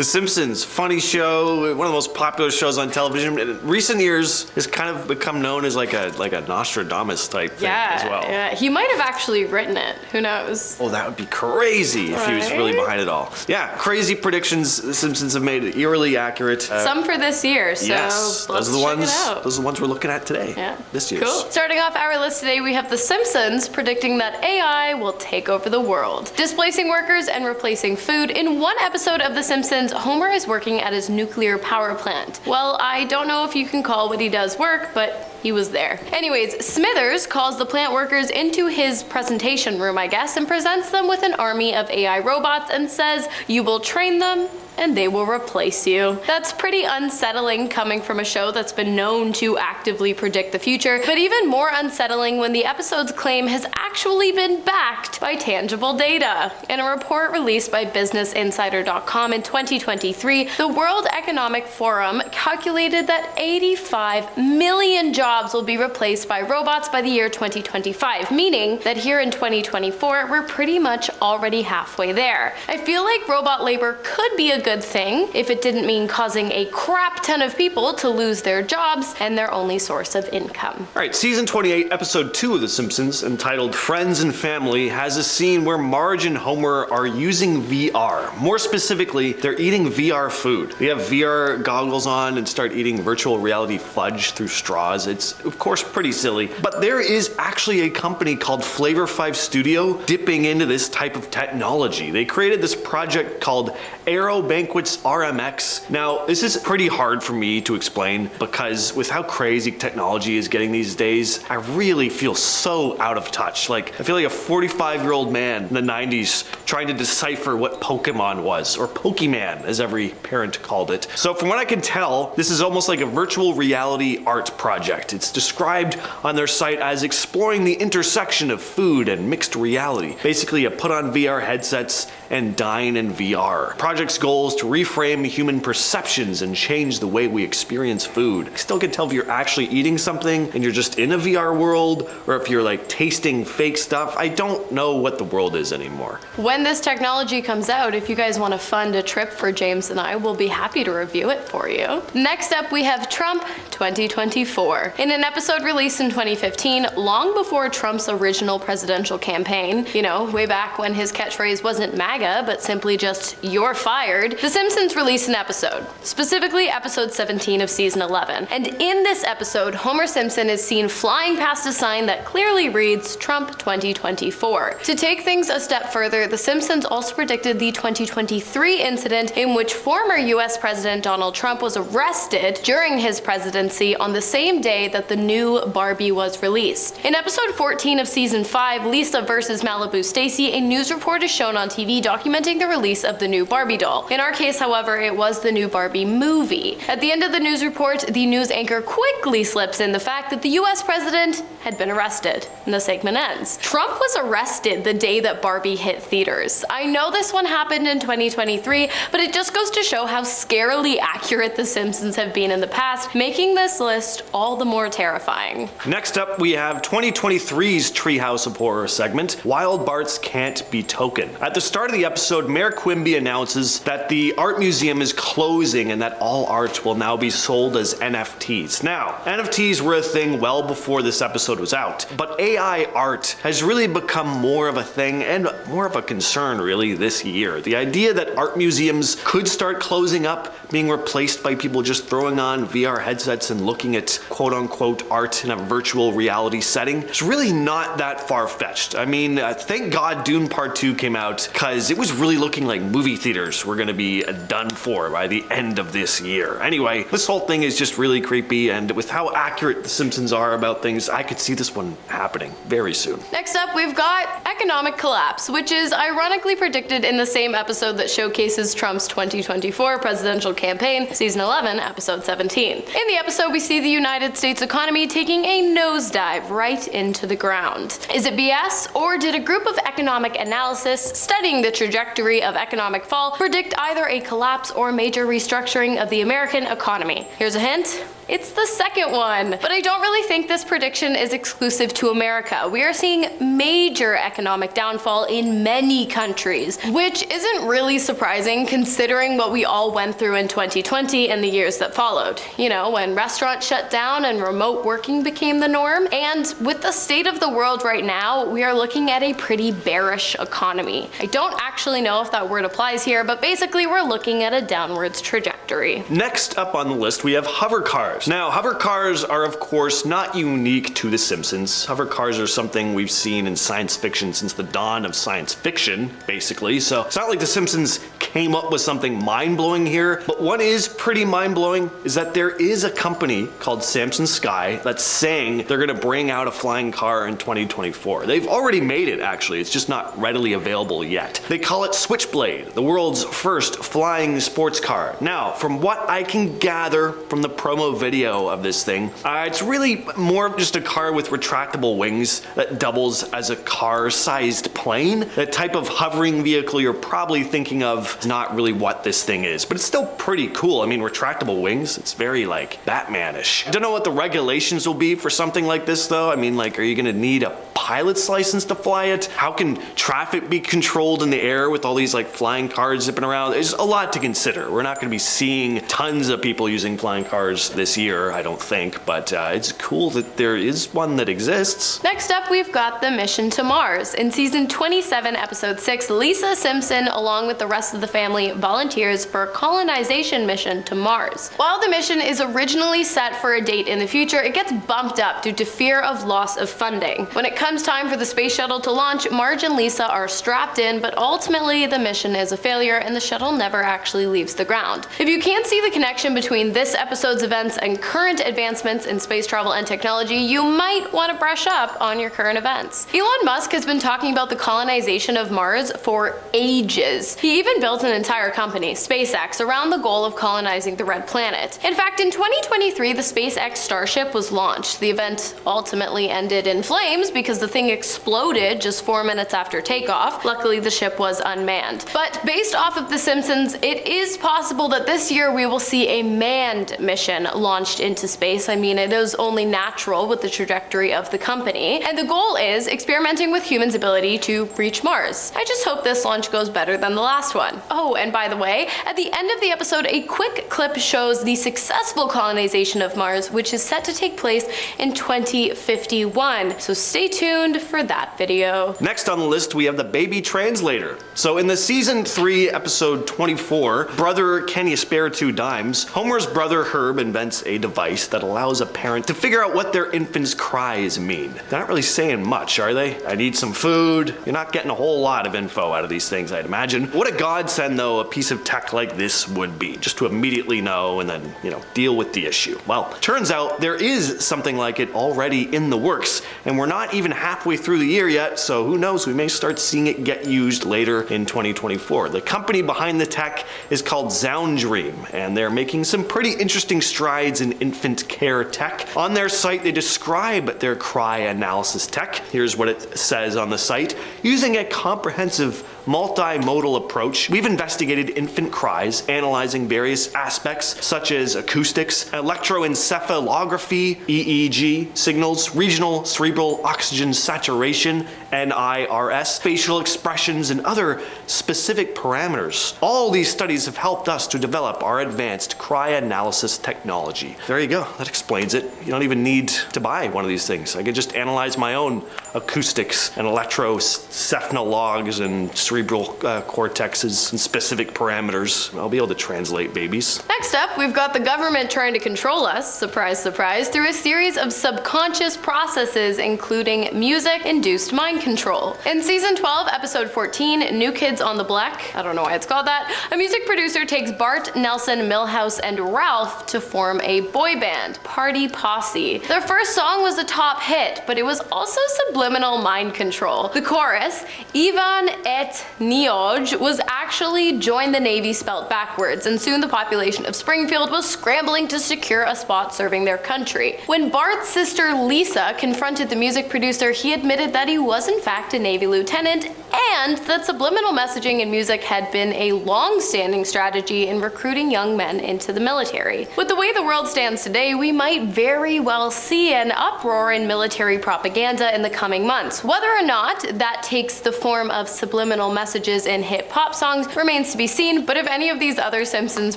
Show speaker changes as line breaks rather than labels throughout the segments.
The Simpsons, funny show, one of the most popular shows on television. In recent years, has kind of become known as like a Nostradamus type thing as well.
Yeah, he might have actually written it. Who knows?
Oh, that would be crazy if he was really behind it all. Yeah, crazy predictions the Simpsons have made, eerily accurate.
Some for this year, so
yes,
let's
those are
check
the ones we're looking at today.
Yeah.
This year's.
Cool. Starting off our list today, we have The Simpsons predicting that AI will take over the world, displacing workers and replacing food. In one episode of The Simpsons, Homer is working at his nuclear power plant. Well, I don't know if you can call what he does work, but he was there. Anyways, Smithers calls the plant workers into his presentation room, I guess, and presents them with an army of AI robots and says, "You will train them and they will replace you." That's pretty unsettling coming from a show that's been known to actively predict the future, but even more unsettling when the episode's claim has actually been backed by tangible data. In a report released by BusinessInsider.com in 2023, the World Economic Forum calculated that 85 million jobs will be replaced by robots by the year 2025, meaning that here in 2024, we're pretty much already halfway there. I feel like robot labor could be a good thing if it didn't mean causing a crap ton of people to lose their jobs and their only source of income.
All right, season 28, episode 2 of The Simpsons, entitled Friends and Family, has a scene where Marge and Homer are using VR. More specifically, they're eating VR food. They have VR goggles on and start eating virtual reality fudge through straws. It's, of course, pretty silly, but there is actually a company called Flavor 5 Studio dipping into this type of technology. They created this project called Aero Banquets RMX. Now, this is pretty hard for me to explain because with how crazy technology is getting these days, I really feel so out of touch. Like, I feel like a 45-year-old man in the 90s trying to decipher what Pokemon was, or Pokemon, as every parent called it. So from what I can tell, this is almost like a virtual reality art project. It's described on their site as exploring the intersection of food and mixed reality. Basically, you put on VR headsets and dine in VR. Project's goal is to reframe human perceptions and change the way we experience food. I still can tell if you're actually eating something and you're just in a VR world, or if you're like tasting fake stuff. I don't know what the world is anymore.
When this technology comes out, if you guys want to fund a trip for James and I, we'll be happy to review it for you. Next up, we have Trump 2024. In an episode released in 2015, long before Trump's original presidential campaign, you know, way back when his catchphrase wasn't MAGA, but simply just "you're fired," The Simpsons released an episode, specifically episode 17 of season 11. And in this episode, Homer Simpson is seen flying past a sign that clearly reads Trump 2024. To take things a step further, The Simpsons also predicted the 2023 incident in which former US President Donald Trump was arrested during his presidency on the same day that the new Barbie was released. In episode 14 of season 5, Lisa vs. Malibu Stacy, a news report is shown on TV documenting the release of the new Barbie doll. In our case, however, it was the new Barbie movie. At the end of the news report, the news anchor quickly slips in the fact that the US president had been arrested, and the segment ends. Trump was arrested the day that Barbie hit theaters. I know this one happened in 2023, but it just goes to show how scarily accurate The Simpsons have been in the past, making this list all the more terrifying.
Next up, we have 2023's Treehouse of Horror segment, Wild Barts Can't Be Token. At the start of the episode, Mayor Quimby announces that the art museum is closing and that all art will now be sold as NFTs. Now, NFTs were a thing well before this episode was out, but AI art has really become more of a thing and more of a concern really this year. The idea that art museums could start closing up, being replaced by people just throwing on VR headsets and looking at quote-unquote art in a virtual reality setting, is really not that far-fetched. I mean, thank God Dune Part 2 came out, because it was really looking like movie theaters were going to be done for by the end of this year. Anyway, this whole thing is just really creepy, and with how accurate The Simpsons are about things, I could see this one happening very soon.
Next up, we've got economic collapse, which is ironically predicted in the same episode that showcases Trump's 2024 presidential campaign, season 11, episode 17. In the episode, we see the United States economy taking a nosedive right into the ground. Is it BS, or did a group of economic analysts studying the trajectory of economic fall predict either a collapse or major restructuring of the American economy? Here's a hint. It's the second one. But I don't really think this prediction is exclusive to America. We are seeing major economic downfall in many countries, which isn't really surprising considering what we all went through in 2020 and the years that followed. You know, when restaurants shut down and remote working became the norm. And with the state of the world right now, we are looking at a pretty bearish economy. I don't actually know if that word applies here, but basically we're looking at a downwards trajectory.
Next up on the list, we have hover cars. Now, hover cars are of course not unique to The Simpsons. Hover cars are something we've seen in science fiction since the dawn of science fiction, basically. So it's not like The Simpsons came up with something mind-blowing here, but what is pretty mind-blowing is that there is a company called Samson Sky that's saying they're gonna bring out a flying car in 2024. They've already made it, actually. It's just not readily available yet. They call it Switchblade, the world's first flying sports car. Now, from what I can gather from the promo video of this thing, it's really more of just a car with retractable wings that doubles as a car-sized plane. That type of hovering vehicle you're probably thinking of is not really what this thing is, but it's still pretty cool. I mean, retractable wings, it's very like Batman-ish. I don't know what the regulations will be for something like this though. I mean, like, are you gonna need a pilot's license to fly it? How can traffic be controlled in the air with all these like flying cars zipping around? There's a lot to consider. We're not gonna be seeing tons of people using flying cars this year, I don't think, but it's cool that there is one that exists.
Next up, we've got the mission to Mars. In season 27, episode 6, Lisa Simpson, along with the rest of the family, volunteers for a colonization mission to Mars. While the mission is originally set for a date in the future, it gets bumped up due to fear of loss of funding. When it comes time for the space shuttle to launch, Marge and Lisa are strapped in, but ultimately the mission is a failure and the shuttle never actually leaves the ground. If you can't see the connection between this episode's events and current advancements in space travel and technology, you might want to brush up on your current events. Elon Musk has been talking about the colonization of Mars for ages. He even built an entire company, SpaceX, around the goal of colonizing the red planet. In fact, in 2023, the SpaceX Starship was launched. The event ultimately ended in flames because the thing exploded just 4 minutes after takeoff. Luckily, the ship was unmanned. But based off of The Simpsons, it is possible that this year we will see a manned mission launched into space. I mean, it is only natural with the trajectory of the company. And the goal is experimenting with humans' ability to reach Mars. I just hope this launch goes better than the last one. Oh, and by the way, at the end of the episode, a quick clip shows the successful colonization of Mars, which is set to take place in 2051. So stay tuned for that video.
Next on the list, we have the baby translator. So in the season 3, episode 24, Brother Can You Spare 2 Dimes, Homer's brother Herb invents a device that allows a parent to figure out what their infant's cries mean. They're not really saying much, are they? I need some food. You're not getting a whole lot of info out of these things, I'd imagine. What a godsend, though, a piece of tech like this would be, just to immediately know and then, deal with the issue. Well, turns out there is something like it already in the works, and we're not even halfway through the year yet, so who knows, we may start seeing it get used later in 2024. The company behind the tech is called Zoundream, and they're making some pretty interesting strides in infant care tech. On their site, they describe their cry analysis tech. Here's what it says on the site. Using a comprehensive multimodal approach, we've investigated infant cries, analyzing various aspects such as acoustics, electroencephalography, EEG signals, regional cerebral oxygen saturation, NIRS, facial expressions, and other specific parameters. All these studies have helped us to develop our advanced cry analysis technology. There you go, that explains it. You don't even need to buy one of these things. I could just analyze my own acoustics and electrocephalologs and cerebral cortexes and specific parameters. I'll be able to translate babies.
Next up, we've got the government trying to control us, surprise, surprise, through a series of subconscious processes, including music-induced mind control. In season 12, episode 14, New Kids on the Block, I don't know why it's called that, a music producer takes Bart, Nelson, Milhouse, and Ralph to form a boy band, Party Posse. Their first song was a top hit, but it was also subliminal mind control. The chorus, Ivan et Nioj, was actually join the Navy spelt backwards, and soon the population of Springfield was scrambling to secure a spot serving their country. When Bart's sister Lisa confronted the music producer, he admitted that he was in fact a Navy lieutenant and that subliminal messaging in music had been a long-standing strategy in recruiting young men into the military. With the way the world stands today, we might very well see an uproar in military propaganda in the coming months. Whether or not that takes the form of subliminal messages in hit pop songs remains to be seen, but if any of these other Simpsons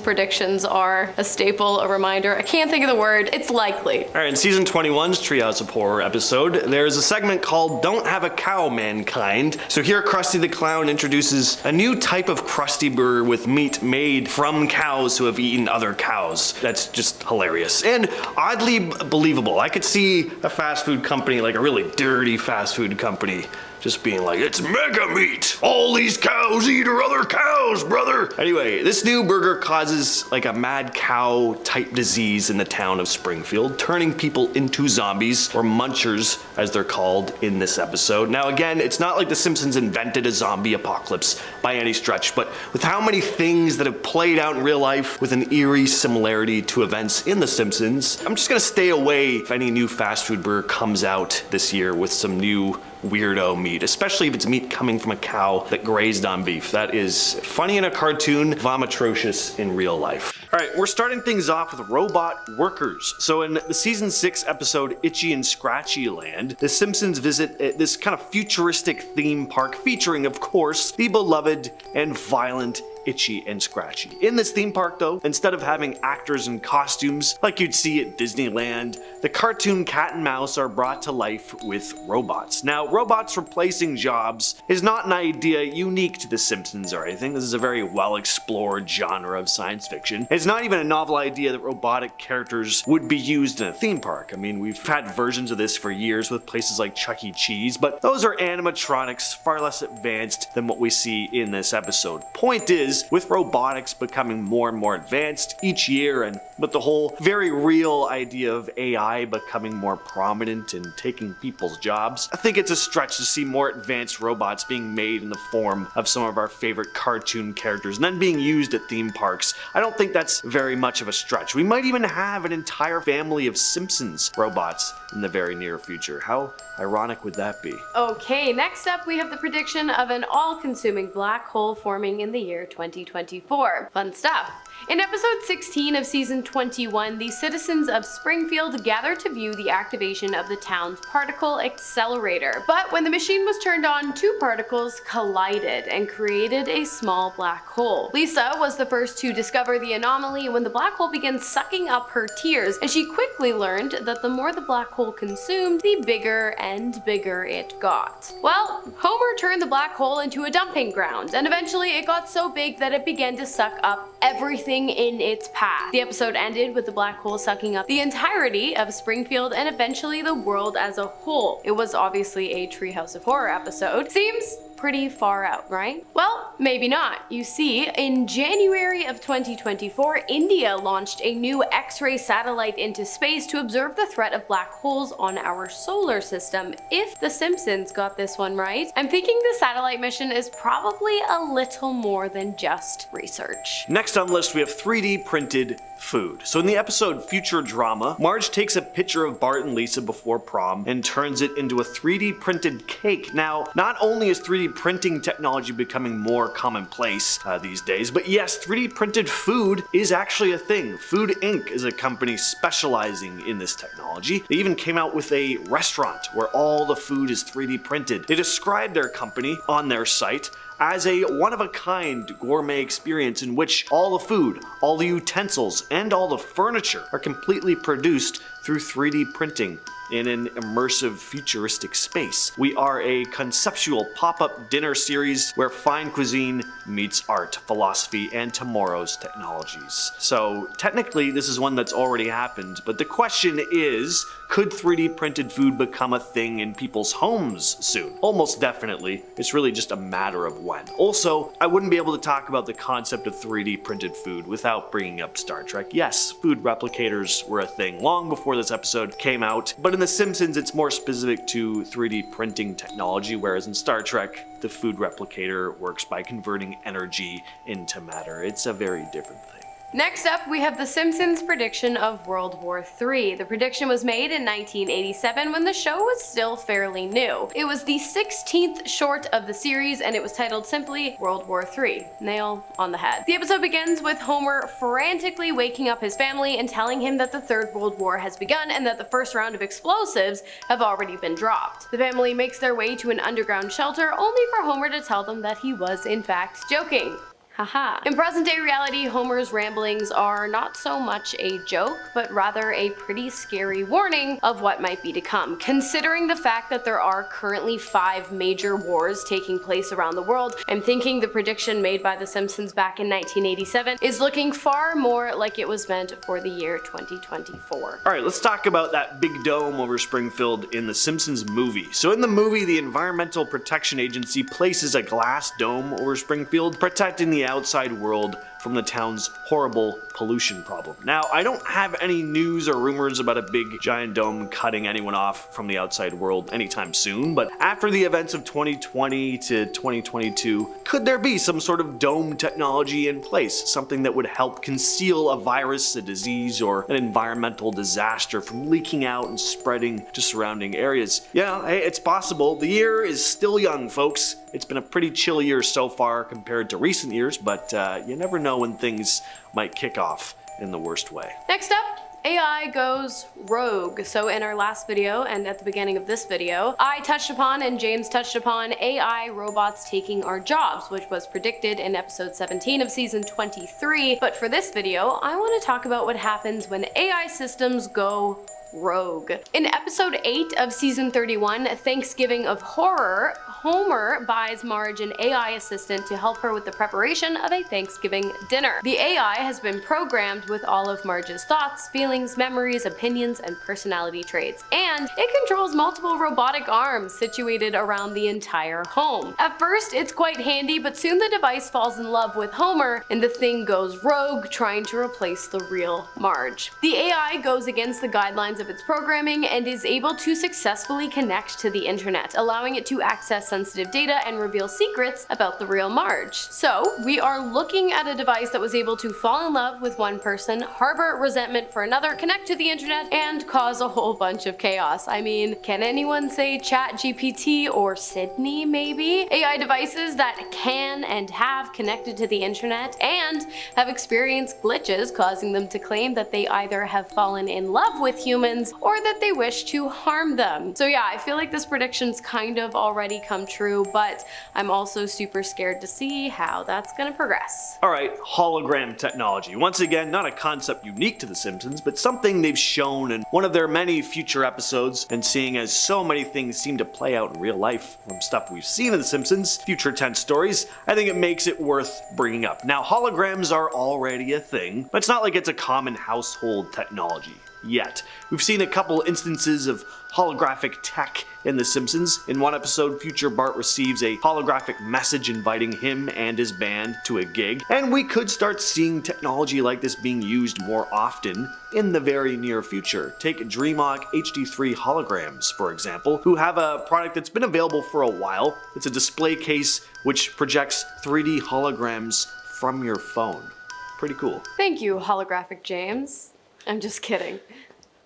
predictions are a staple, a reminder, I can't think of the word, it's likely.
Alright, in season 21's Treehouse of Horror episode, there's a segment called Don't Have a Cow, Mankind. So here Krusty the Clown introduces a new type of Krusty burger with meat made from cows who have eaten other cows. That's just hilarious and oddly believable. I could see a fast food company, like a really dirty fast food company, just being like, it's mega meat! All these cows eat other cows, brother! Anyway, this new burger causes like a mad cow type disease in the town of Springfield, turning people into zombies, or munchers as they're called in this episode. Now again, it's not like The Simpsons invented a zombie apocalypse by any stretch, but with how many things that have played out in real life with an eerie similarity to events in The Simpsons, I'm just gonna stay away if any new fast food burger comes out this year with some new weirdo meat, especially if it's meat coming from a cow that grazed on beef. That is funny in a cartoon, vomitrocious in real life. Alright, we're starting things off with robot workers. So in the season 6 episode Itchy and Scratchy Land, the Simpsons visit this kind of futuristic theme park featuring, of course, the beloved and violent Itchy and Scratchy. In this theme park though, instead of having actors in costumes like you'd see at Disneyland, the cartoon cat and mouse are brought to life with robots. Now, robots replacing jobs is not an idea unique to The Simpsons or anything. This is a very well explored genre of science fiction. It's not even a novel idea that robotic characters would be used in a theme park. I mean, we've had versions of this for years with places like Chuck E. Cheese, but those are animatronics far less advanced than what we see in this episode. Point is, with robotics becoming more and more advanced each year, and with the whole very real idea of AI becoming more prominent and taking people's jobs, I think it's a stretch to see more advanced robots being made in the form of some of our favorite cartoon characters and then being used at theme parks. I don't think that's very much of a stretch. We might even have an entire family of Simpsons robots in the very near future. How ironic would that be?
Okay, next up we have the prediction of an all-consuming black hole forming in the year 2024. Fun stuff. In episode 16 of season 21, the citizens of Springfield gather to view the activation of the town's particle accelerator. But when the machine was turned on, two particles collided and created a small black hole. Lisa was the first to discover the anomaly when the black hole began sucking up her tears, and she quickly learned that the more the black hole consumed, the bigger and bigger it got. Well, Homer turned the black hole into a dumping ground, and eventually it got so big that it began to suck up everything in its path. The episode ended with the black hole sucking up the entirety of Springfield and eventually the world as a whole. It was obviously a Treehouse of Horror episode. Seems pretty far out, right? Well, maybe not. You see, in January of 2024, India launched a new X-ray satellite into space to observe the threat of black holes on our solar system. If The Simpsons got this one right, I'm thinking the satellite mission is probably a little more than just research.
Next on the list we have 3D printed food. So in the episode Future Drama, Marge takes a picture of Bart and Lisa before prom and turns it into a 3D printed cake. Now, not only is 3D printing technology becoming more commonplace these days, but yes, 3D printed food is actually a thing. Food Inc. is a company specializing in this technology. They even came out with a restaurant where all the food is 3D printed. They described their company on their site as a one-of-a-kind gourmet experience in which all the food, all the utensils, and all the furniture are completely produced through 3D printing in an immersive futuristic space. We are a conceptual pop-up dinner series where fine cuisine meets art, philosophy, and tomorrow's technologies. So technically this is one that's already happened, but the question is, could 3D printed food become a thing in people's homes soon? Almost definitely. It's really just a matter of when. Also, I wouldn't be able to talk about the concept of 3D printed food without bringing up Star Trek. Yes, food replicators were a thing long before this episode came out, but in The Simpsons it's more specific to 3D printing technology, whereas in Star Trek, the food replicator works by converting energy into matter. It's a very different thing.
Next up, we have The Simpsons' prediction of World War III. The prediction was made in 1987 when the show was still fairly new. It was the 16th short of the series and it was titled simply World War III. Nail on the head. The episode begins with Homer frantically waking up his family and telling him that the Third World War has begun and that the first round of explosives have already been dropped. The family makes their way to an underground shelter only for Homer to tell them that he was in fact joking. Haha. In present-day reality, Homer's ramblings are not so much a joke, but rather a pretty scary warning of what might be to come. Considering the fact that there are currently 5 major wars taking place around the world, I'm thinking the prediction made by The Simpsons back in 1987 is looking far more like it was meant for the year 2024.
Alright, let's talk about that big dome over Springfield in the Simpsons movie. So in the movie, the Environmental Protection Agency places a glass dome over Springfield, protecting the outside world from the town's horrible pollution problem. Now, I don't have any news or rumors about a big giant dome cutting anyone off from the outside world anytime soon, but after the events of 2020 to 2022, could there be some sort of dome technology in place? Something that would help conceal a virus, a disease, or an environmental disaster from leaking out and spreading to surrounding areas? Yeah, hey, it's possible. The year is still young, folks. It's been a pretty chill year so far compared to recent years, but you never know when things might kick off in the worst way.
Next up, AI goes rogue. So in our last video and at the beginning of this video, I touched upon and James touched upon AI robots taking our jobs, which was predicted in episode 17 of season 23. But for this video, I want to talk about what happens when AI systems go rogue. In episode 8 of season 31, Thanksgiving of Horror, Homer buys Marge an AI assistant to help her with the preparation of a Thanksgiving dinner. The AI has been programmed with all of Marge's thoughts, feelings, memories, opinions, and personality traits, and it controls multiple robotic arms situated around the entire home. At first, it's quite handy, but soon the device falls in love with Homer, and the thing goes rogue, trying to replace the real Marge. The AI goes against the guidelines of its programming and is able to successfully connect to the internet, allowing it to access sensitive data and reveal secrets about the real Marge. So, we are looking at a device that was able to fall in love with one person, harbor resentment for another, connect to the internet, and cause a whole bunch of chaos. I mean, can anyone say ChatGPT or Sydney maybe? AI devices that can and have connected to the internet and have experienced glitches causing them to claim that they either have fallen in love with humans or that they wish to harm them. So yeah, I feel like this prediction's kind of already come true, but I'm also super scared to see how that's gonna progress.
Alright, hologram technology. Once again, not a concept unique to The Simpsons, but something they've shown in one of their many future episodes, and seeing as so many things seem to play out in real life from stuff we've seen in The Simpsons, future tense stories, I think it makes it worth bringing up. Now, holograms are already a thing, but it's not like it's a common household technology yet. We've seen a couple instances of holographic tech in The Simpsons. In one episode, future Bart receives a holographic message inviting him and his band to a gig, and we could start seeing technology like this being used more often in the very near future. Take DreamHawk HD3 holograms, for example, who have a product that's been available for a while. It's a display case which projects 3D holograms from your phone. Pretty cool.
Thank you, holographic James. I'm just kidding.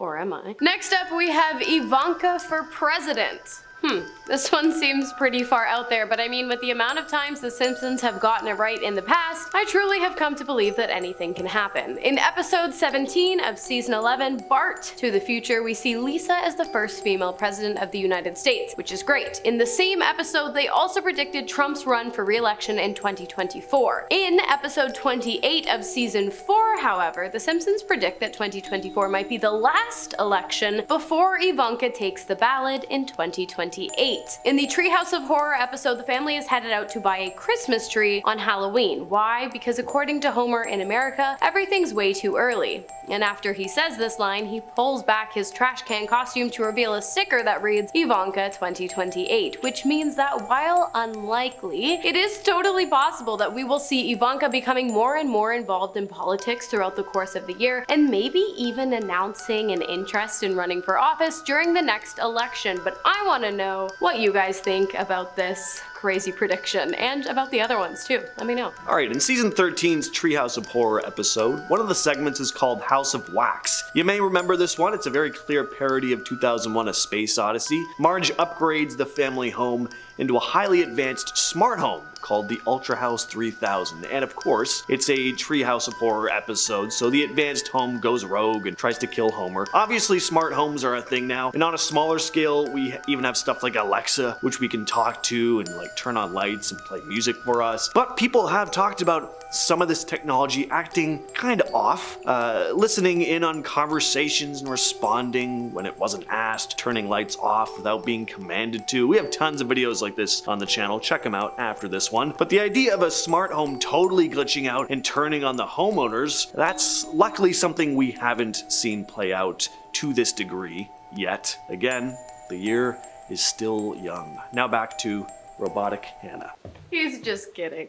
Or am I? Next up, we have Ivanka for president. This one seems pretty far out there, but I mean, with the amount of times The Simpsons have gotten it right in the past, I truly have come to believe that anything can happen. In episode 17 of season 11, Bart to the Future, we see Lisa as the first female president of the United States, which is great. In the same episode, they also predicted Trump's run for re-election in 2024. In episode 28 of season 4, however, The Simpsons predict that 2024 might be the last election before Ivanka takes the ballot in 2028. In the Treehouse of Horror episode, the family is headed out to buy a Christmas tree on Halloween. Why? Because according to Homer in America, everything's way too early. And after he says this line, he pulls back his trash can costume to reveal a sticker that reads Ivanka 2028, which means that while unlikely, it is totally possible that we will see Ivanka becoming more and more involved in politics throughout the course of the year, and maybe even announcing an interest in running for office during the next election. But I want to know what you guys think about this crazy prediction, and about the other ones too. Let me know.
Alright, in season 13's Treehouse of Horror episode, one of the segments is called House of Wax. You may remember this one, it's a very clear parody of 2001: A Space Odyssey. Marge upgrades the family home into a highly advanced smart home called the Ultra House 3000. And of course, it's a Treehouse of Horror episode, so the advanced home goes rogue and tries to kill Homer. Obviously, smart homes are a thing now, and on a smaller scale, we even have stuff like Alexa, which we can talk to and like turn on lights and play music for us. But people have talked about some of this technology acting kind of off, listening in on conversations and responding when it wasn't asked, turning lights off without being commanded to. We have tons of videos like this on the channel, check them out after this one. But the idea of a smart home totally glitching out and turning on the homeowners, that's luckily something we haven't seen play out to this degree yet. Again, the year is still young. Now back to Robotic Hannah.
He's just kidding.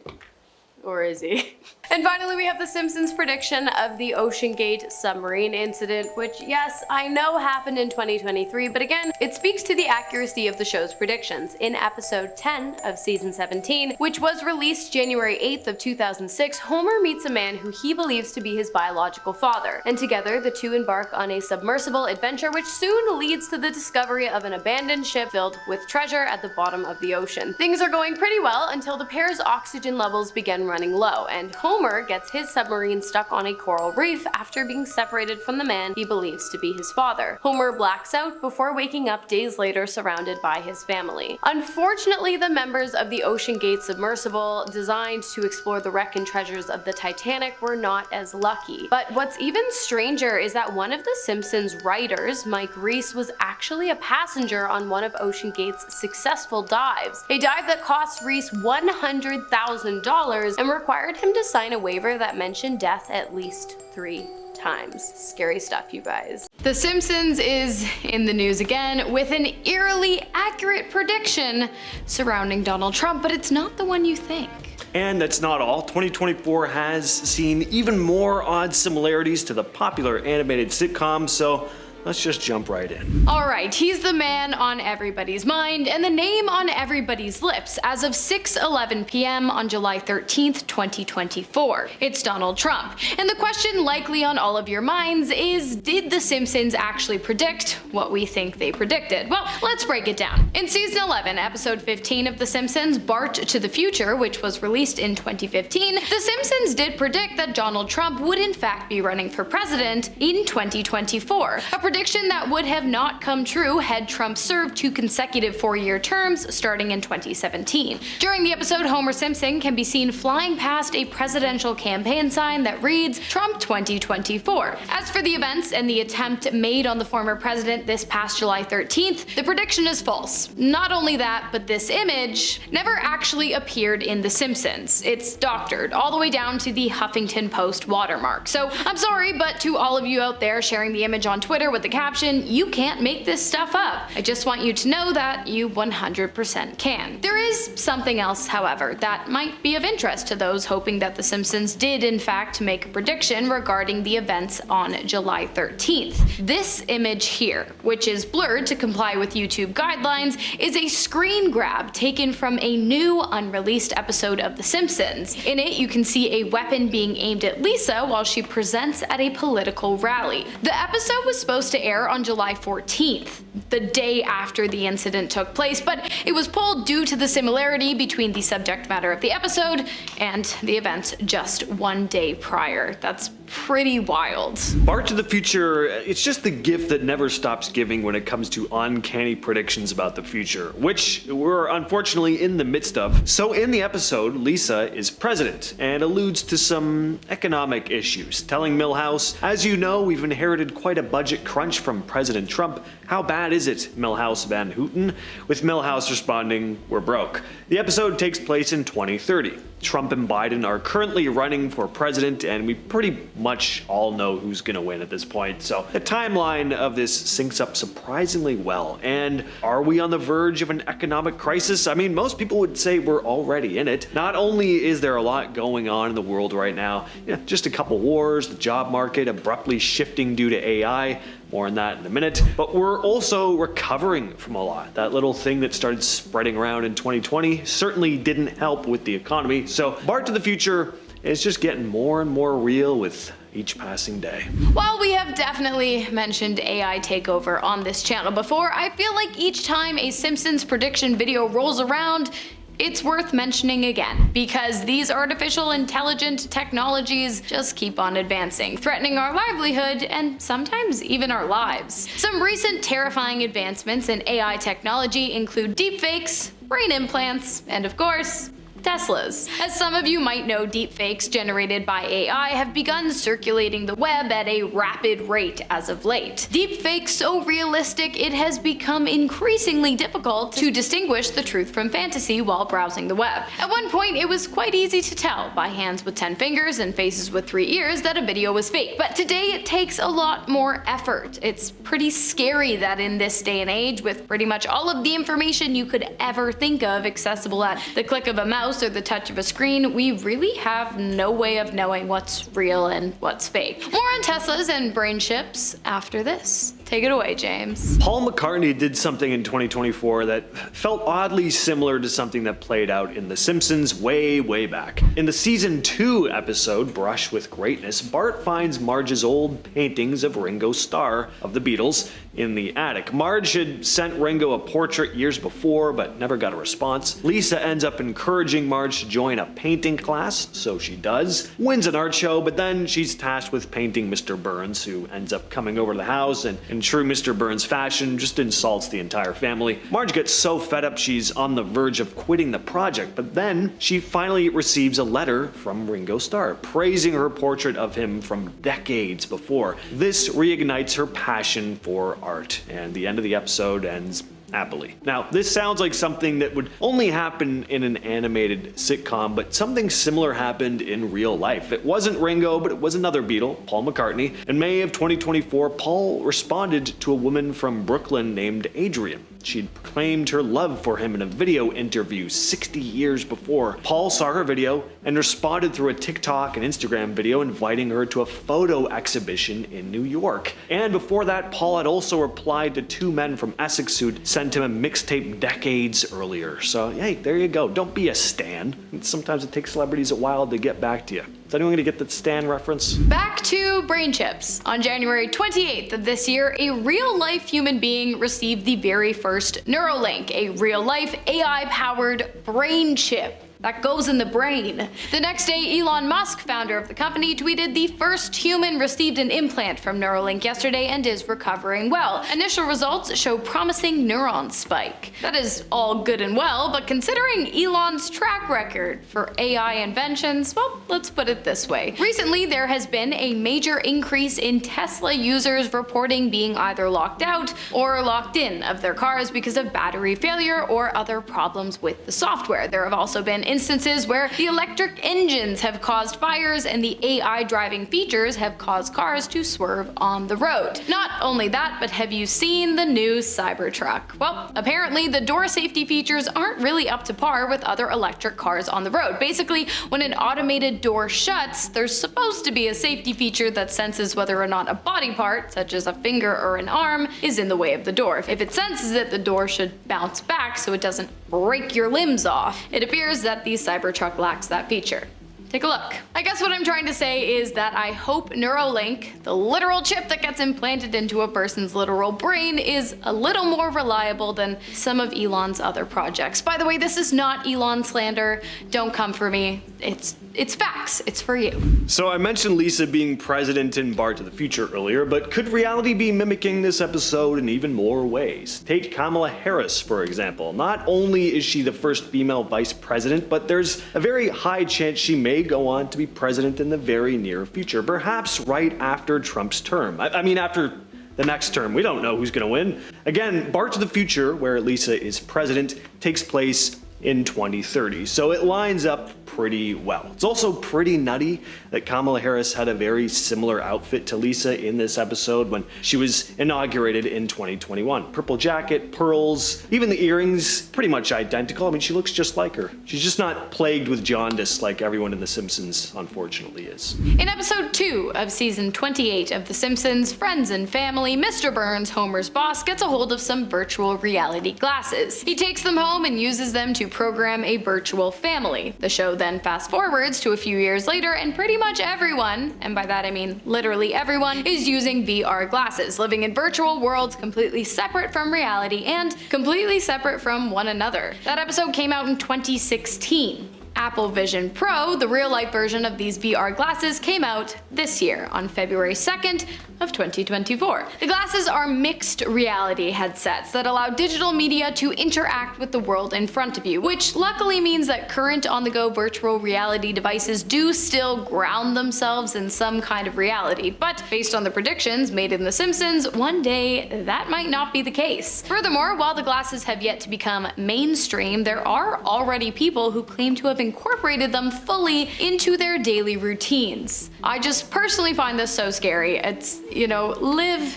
Or is he? And finally, we have the Simpsons prediction of the OceanGate submarine incident, which, yes, I know happened in 2023, but again, it speaks to the accuracy of the show's predictions. In episode 10 of season 17, which was released January 8th of 2006, Homer meets a man who he believes to be his biological father, and together the two embark on a submersible adventure which soon leads to the discovery of an abandoned ship filled with treasure at the bottom of the ocean. Things are going pretty well until the pair's oxygen levels begin running low, and Homer gets his submarine stuck on a coral reef after being separated from the man he believes to be his father. Homer blacks out before waking up days later surrounded by his family. Unfortunately, the members of the OceanGate submersible designed to explore the wreck and treasures of the Titanic were not as lucky. But what's even stranger is that one of the Simpsons writers, Mike Reiss, was actually a passenger on one of OceanGate's successful dives. A dive that cost Reiss $100,000 and required him to sign a waiver that mentioned death at least 3 times. Scary stuff, you guys. The Simpsons is in the news again with an eerily accurate prediction surrounding Donald Trump, but it's not the one you think.
And that's not all. 2024 has seen even more odd similarities to the popular animated sitcom, so let's just jump right in.
Alright, he's the man on everybody's mind and the name on everybody's lips as of 6:11 p.m. on July 13th, 2024. It's Donald Trump. And the question likely on all of your minds is, did The Simpsons actually predict what we think they predicted? Well, let's break it down. In season 11, episode 15 of The Simpsons, Bart to the Future, which was released in 2015, The Simpsons did predict that Donald Trump would in fact be running for president in 2024. A prediction that would have not come true had Trump served 2 consecutive 4-year terms starting in 2017. During the episode, Homer Simpson can be seen flying past a presidential campaign sign that reads Trump 2024. As for the events and the attempt made on the former president this past July 13th, the prediction is false. Not only that, but this image never actually appeared in The Simpsons. It's doctored all the way down to the Huffington Post watermark. So I'm sorry, but to all of you out there sharing the image on Twitter with the caption, you can't make this stuff up. I just want you to know that you 100% can. There is something else, however, that might be of interest to those hoping that The Simpsons did in fact make a prediction regarding the events on July 13th. This image here, which is blurred to comply with YouTube guidelines, is a screen grab taken from a new unreleased episode of The Simpsons. In it, you can see a weapon being aimed at Lisa while she presents at a political rally. The episode was supposed to air on July 14th, the day after the incident took place, but it was pulled due to the similarity between the subject matter of the episode and the events just 1 day prior. That's pretty wild.
Bart to the Future, it's just the gift that never stops giving when it comes to uncanny predictions about the future, which we're unfortunately in the midst of. So in the episode, Lisa is president and alludes to some economic issues, telling Milhouse, as you know, we've inherited quite a budget crunch from President Trump. How bad is it, Milhouse Van Houten? With Milhouse responding, we're broke. The episode takes place in 2030. Trump and Biden are currently running for president, and we pretty much all know who's gonna win at this point. So the timeline of this syncs up surprisingly well. And are we on the verge of an economic crisis? I mean, most people would say we're already in it. Not only is there a lot going on in the world right now, just a couple wars, the job market abruptly shifting due to AI, More on that in a minute. But we're also recovering from a lot. That little thing that started spreading around in 2020 certainly didn't help with the economy. So Bart to the Future is just getting more and more real with each passing day.
While we have definitely mentioned AI takeover on this channel before, I feel like each time a Simpsons prediction video rolls around, it's worth mentioning again, because these artificial intelligent technologies just keep on advancing, threatening our livelihood and sometimes even our lives. Some recent terrifying advancements in AI technology include deepfakes, brain implants, and of course, Teslas. As some of you might know, deepfakes generated by AI have begun circulating the web at a rapid rate as of late. Deepfakes so realistic it has become increasingly difficult to distinguish the truth from fantasy while browsing the web. At one point, it was quite easy to tell by hands with 10 fingers and faces with 3 ears that a video was fake. But today it takes a lot more effort. It's pretty scary that in this day and age, with pretty much all of the information you could ever think of accessible at the click of a mouse or the touch of a screen, we really have no way of knowing what's real and what's fake. More on Teslas and brain chips after this. Take it away, James.
Paul McCartney did something in 2024 that felt oddly similar to something that played out in The Simpsons way back. In the season 2 episode, Brush with Greatness, Bart finds Marge's old paintings of Ringo Starr of the Beatles in the attic. Marge had sent Ringo a portrait years before, but never got a response. Lisa ends up encouraging Marge to join a painting class, so she does. Wins an art show, but then she's tasked with painting Mr. Burns, who ends up coming over to the house and in true Mr. Burns fashion, just insults the entire family. Marge gets so fed up she's on the verge of quitting the project, but then she finally receives a letter from Ringo Starr, praising her portrait of him from decades before. This reignites her passion for art, and the end of the episode ends happily. Now, this sounds like something that would only happen in an animated sitcom, but something similar happened in real life. It wasn't Ringo, but it was another Beatle, Paul McCartney. In May of 2024, Paul responded to a woman from Brooklyn named Adrian. She'd proclaimed her love for him in a video interview 60 years before. Paul saw her video and responded through a TikTok and Instagram video inviting her to a photo exhibition in New York. And before that, Paul had also replied to 2 men from Essex who'd sent him a mixtape decades earlier. So, hey, there you go. Don't be a stan. Sometimes it takes celebrities a while to get back to you. Is anyone gonna get the Stan reference?
Back to brain chips. On January 28th of this year, a real-life human being received the very first Neuralink, a real-life AI-powered brain chip that goes in the brain. The next day, Elon Musk, founder of the company, tweeted the first human received an implant from Neuralink yesterday and is recovering well. Initial results show promising neuron spike. That is all good and well, but considering Elon's track record for AI inventions, well, let's put it this way. Recently, there has been a major increase in Tesla users reporting being either locked out or locked in of their cars because of battery failure or other problems with the software. There have also been instances where the electric engines have caused fires and the AI driving features have caused cars to swerve on the road. Not only that, but have you seen the new Cybertruck? Well, apparently the door safety features aren't really up to par with other electric cars on the road. Basically, when an automated door shuts, there's supposed to be a safety feature that senses whether or not a body part, such as a finger or an arm, is in the way of the door. If it senses it, the door should bounce back so it doesn't break your limbs off. It appears that the Cybertruck lacks that feature. Take a look. I guess what I'm trying to say is that I hope Neuralink, the literal chip that gets implanted into a person's literal brain, is a little more reliable than some of Elon's other projects. By the way, this is not Elon slander. Don't come for me. It's facts. It's for you.
So I mentioned Lisa being president in Bart to the Future earlier, but could reality be mimicking this episode in even more ways? Take Kamala Harris, for example. Not only is she the first female vice president, but there's a very high chance she may go on to be president in the very near future, perhaps right after Trump's term. I mean, after the next term. We don't know who's going to win. Again, Bart to the Future, where Lisa is president, takes place in 2030. So it lines up pretty well. It's also pretty nutty that Kamala Harris had a very similar outfit to Lisa in this episode when she was inaugurated in 2021. Purple jacket, pearls, even the earrings, pretty much identical. I mean, she looks just like her. She's just not plagued with jaundice like everyone in The Simpsons, unfortunately, is.
In episode 2 of season 28 of The Simpsons, Friends and Family, Mr. Burns, Homer's boss, gets a hold of some virtual reality glasses. He takes them home and uses them to program a virtual family. The show then fast forwards to a few years later, and pretty much everyone, and by that I mean literally everyone, is using VR glasses, living in virtual worlds completely separate from reality and completely separate from one another. That episode came out in 2016. Apple Vision Pro, the real-life version of these VR glasses, came out this year on February 2nd of 2024. The glasses are mixed reality headsets that allow digital media to interact with the world in front of you, which luckily means that current on-the-go virtual reality devices do still ground themselves in some kind of reality, but based on the predictions made in The Simpsons, one day that might not be the case. Furthermore, while the glasses have yet to become mainstream, there are already people who claim to have incorporated them fully into their daily routines. I just personally find this so scary. It's, live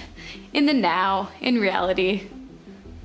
in the now, in reality.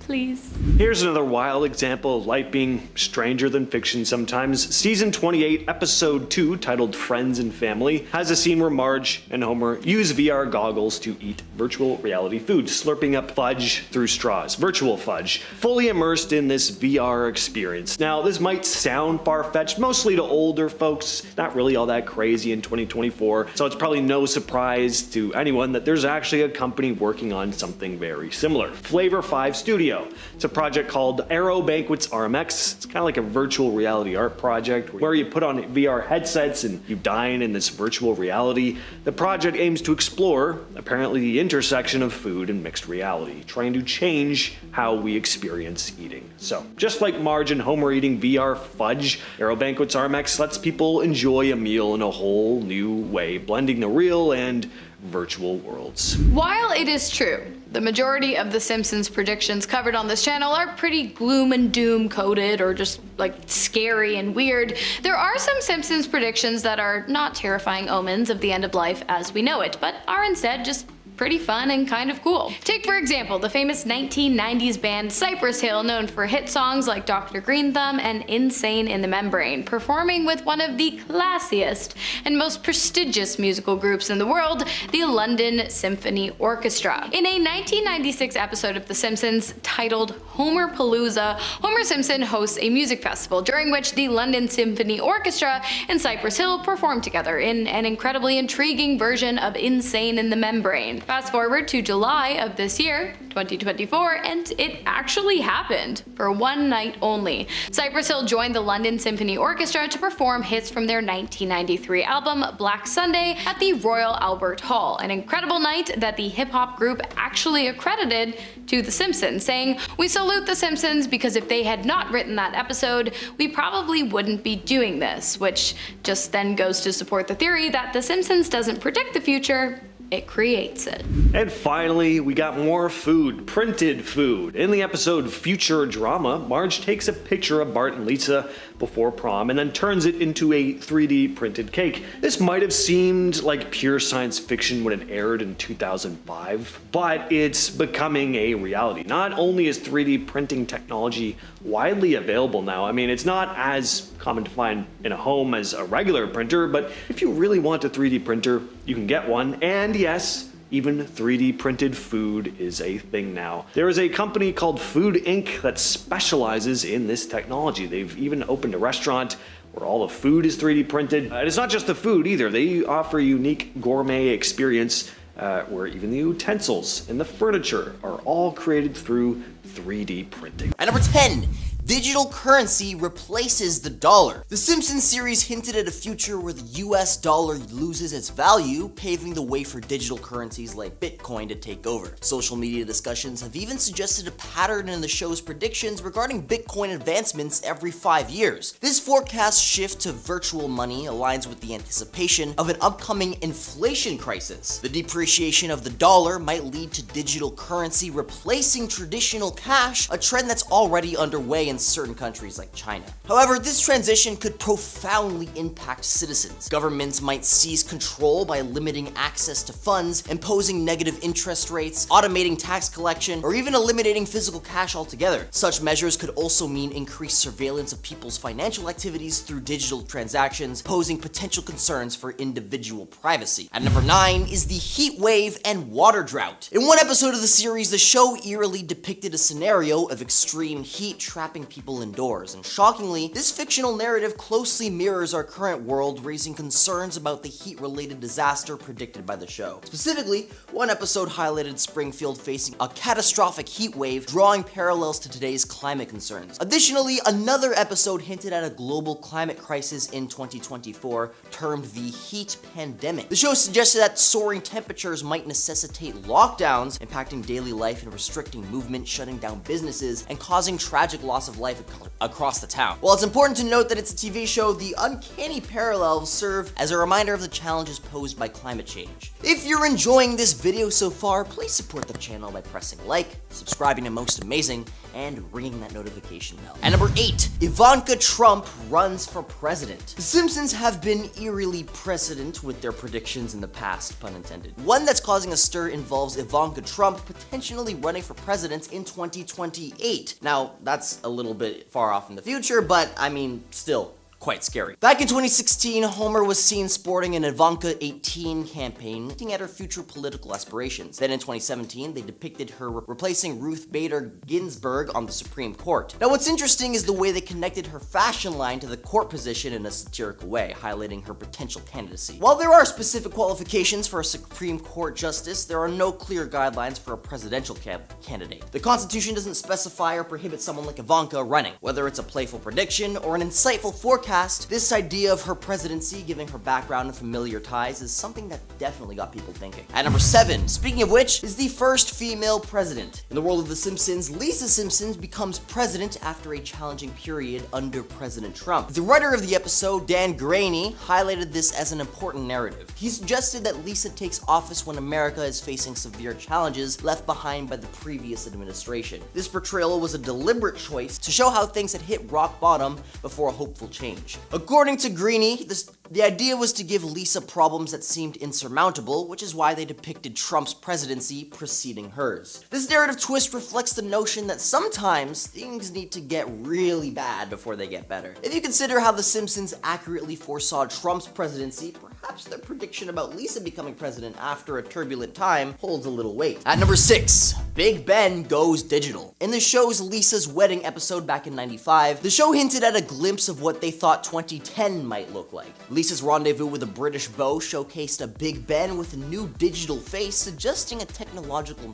Please.
Here's another wild example of life being stranger than fiction sometimes. Season 28, episode 2, titled Friends and Family, has a scene where Marge and Homer use VR goggles to eat virtual reality food, slurping up fudge through straws. Virtual fudge, fully immersed in this VR experience. Now, this might sound far-fetched, mostly to older folks, not really all that crazy in 2024, so it's probably no surprise to anyone that there's actually a company working on something very similar. Flavor 5 Studio. It's a project called Aero Banquets RMX. It's kind of like a virtual reality art project where you put on VR headsets and you dine in this virtual reality. The project aims to explore, apparently, the intersection of food and mixed reality, trying to change how we experience eating. So, just like Marge and Homer eating VR fudge, Aero Banquets RMX lets people enjoy a meal in a whole new way, blending the real and virtual worlds.
While it is true, the majority of The Simpsons predictions covered on this channel are pretty gloom and doom coded or just scary and weird, there are some Simpsons predictions that are not terrifying omens of the end of life as we know it, but are instead just pretty fun and kind of cool. Take for example the famous 1990s band Cypress Hill, known for hit songs like Dr. Green Thumb and Insane in the Membrane, performing with one of the classiest and most prestigious musical groups in the world, the London Symphony Orchestra. In a 1996 episode of The Simpsons titled Homer Palooza, Homer Simpson hosts a music festival during which the London Symphony Orchestra and Cypress Hill perform together in an incredibly intriguing version of Insane in the Membrane. Fast forward to July of this year, 2024, and it actually happened for one night only. Cypress Hill joined the London Symphony Orchestra to perform hits from their 1993 album Black Sunday at the Royal Albert Hall, an incredible night that the hip-hop group actually accredited to The Simpsons, saying, "We salute The Simpsons because if they had not written that episode, we probably wouldn't be doing this," which just then goes to support the theory that The Simpsons doesn't predict the future, it creates it.
And finally, we got more food, printed food. In the episode Future Drama, Marge takes a picture of Bart and Lisa before prom and then turns it into a 3D printed cake. This might have seemed like pure science fiction when it aired in 2005, but it's becoming a reality. Not only is 3D printing technology widely available now, I mean, it's not as common to find in a home as a regular printer, but if you really want a 3D printer, you can get one, and yes, even 3D printed food is a thing now. There is a company called Food Inc. that specializes in this technology. They've even opened a restaurant where all the food is 3D printed. And it's not just the food either. They offer a unique gourmet experience where even the utensils and the furniture are all created through 3D printing.
And number 10. Digital currency replaces the dollar. The Simpsons series hinted at a future where the US dollar loses its value, paving the way for digital currencies like Bitcoin to take over. Social media discussions have even suggested a pattern in the show's predictions regarding Bitcoin advancements every 5 years. This forecast shift to virtual money aligns with the anticipation of an upcoming inflation crisis. The depreciation of the dollar might lead to digital currency replacing traditional cash, a trend that's already underway in in certain countries like China. However, this transition could profoundly impact citizens. Governments might seize control by limiting access to funds, imposing negative interest rates, automating tax collection, or even eliminating physical cash altogether. Such measures could also mean increased surveillance of people's financial activities through digital transactions, posing potential concerns for individual privacy. At number 9 is the heat wave and water drought. In one episode of the series, the show eerily depicted a scenario of extreme heat trapping people indoors, and shockingly, this fictional narrative closely mirrors our current world, raising concerns about the heat-related disaster predicted by the show. Specifically, one episode highlighted Springfield facing a catastrophic heat wave, drawing parallels to today's climate concerns. Additionally, another episode hinted at a global climate crisis in 2024, termed the heat pandemic. The show suggested that soaring temperatures might necessitate lockdowns, impacting daily life and restricting movement, shutting down businesses, and causing tragic loss of life across the town. While it's important to note that it's a TV show, the uncanny parallels serve as a reminder of the challenges posed by climate change. If you're enjoying this video so far, please support the channel by pressing like, subscribing to Most Amazing, and ringing that notification bell. At number 8, Ivanka Trump runs for president. The Simpsons have been eerily precedent with their predictions in the past, pun intended. One that's causing a stir involves Ivanka Trump potentially running for president in 2028. Now, that's a little bit far off in the future, but I mean, still quite scary. Back in 2016, Homer was seen sporting an Ivanka 18 campaign, hinting at her future political aspirations. Then in 2017, they depicted her replacing Ruth Bader Ginsburg on the Supreme Court. Now what's interesting is the way they connected her fashion line to the court position in a satirical way, highlighting her potential candidacy. While there are specific qualifications for a Supreme Court justice, there are no clear guidelines for a presidential candidate. The Constitution doesn't specify or prohibit someone like Ivanka running. Whether it's a playful prediction or an insightful forecast, this idea of her presidency, given her background and familiar ties, is something that definitely got people thinking. At number 7, speaking of which, is the first female president. In the world of The Simpsons, Lisa Simpson becomes president after a challenging period under President Trump. The writer of the episode, Dan Graney, highlighted this as an important narrative. He suggested that Lisa takes office when America is facing severe challenges left behind by the previous administration. This portrayal was a deliberate choice to show how things had hit rock bottom before a hopeful change. According to Greeny, the idea was to give Lisa problems that seemed insurmountable, which is why they depicted Trump's presidency preceding hers. This narrative twist reflects the notion that sometimes things need to get really bad before they get better. If you consider how The Simpsons accurately foresaw Trump's presidency, perhaps their prediction about Lisa becoming president after a turbulent time holds a little weight. At number 6, Big Ben goes digital. In the show's Lisa's Wedding episode back in '95, the show hinted at a glimpse of what they thought 2010 might look like. Lisa's rendezvous with a British beau showcased a Big Ben with a new digital face, suggesting a technological